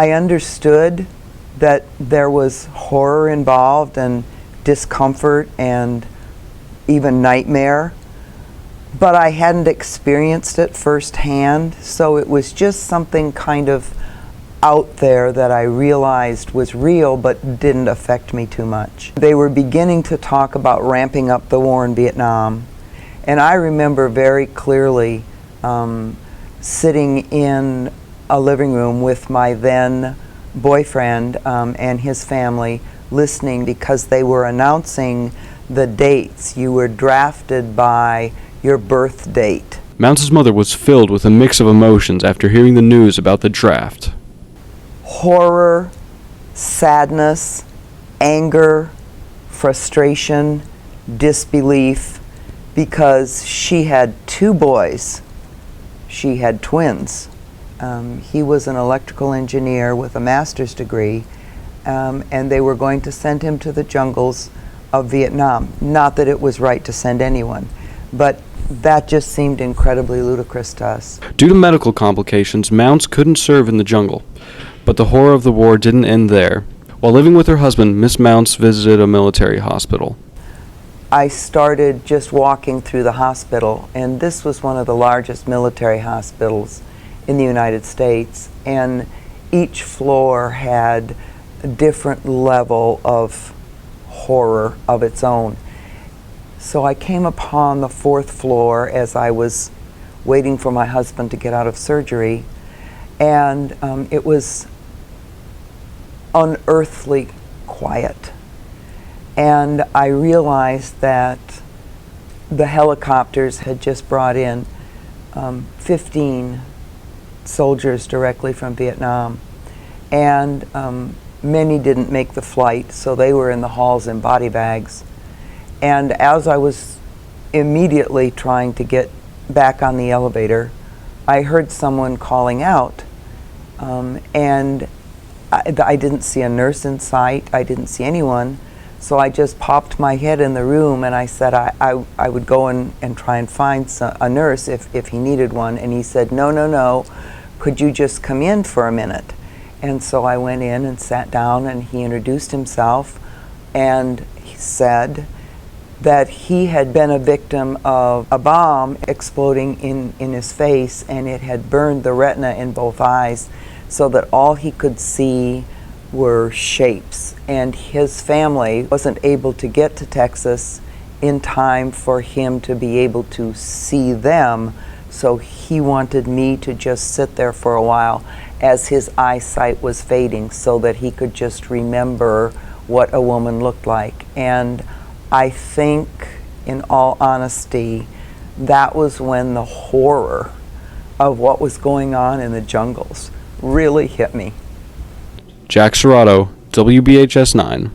I understood that there was horror involved and discomfort and even nightmare, but I hadn't experienced it firsthand, so it was just something kind of out there that I realized was real but didn't affect me too much. They were beginning to talk about ramping up the war in Vietnam, and I remember very clearly sitting in a living room with my then boyfriend and his family listening, because they were announcing the dates. You were drafted by your birth date. Mounts' mother was filled with a mix of emotions after hearing the news about the draft. Horror, sadness, anger, frustration, disbelief, because she had 2 boys. She had twins. He was an electrical engineer with a master's degree, and they were going to send him to the jungles of Vietnam. Not that it was right to send anyone, but that just seemed incredibly ludicrous to us. Due to medical complications, Mounts couldn't serve in the jungle, but the horror of the war didn't end there. While living with her husband, Miss Mounts visited a military hospital. I started just walking through the hospital, and this was one of the largest military hospitals in the United States, and each floor had a different level of horror of its own. So I came upon the 4th floor as I was waiting for my husband to get out of surgery, and it was unearthly quiet. And I realized that the helicopters had just brought in 15 soldiers directly from Vietnam, and many didn't make the flight, so they were in the halls in body bags. And as I was immediately trying to get back on the elevator, I heard someone calling out, and I didn't see a nurse in sight. I didn't see anyone, so I just popped my head in the room, and I said I would go and try and find a nurse if he needed one. And he said, no, could you just come in for a minute? And so I went in and sat down, and he introduced himself, and he said that he had been a victim of a bomb exploding in his face, and it had burned the retina in both eyes, so that all he could see were shapes. And his family wasn't able to get to Texas in time for him to be able to see them, so he wanted me to just sit there for a while as his eyesight was fading, so that he could just remember what a woman looked like. And I think, in all honesty, that was when the horror of what was going on in the jungles really hit me. Jack Cerrato, WBHS 9.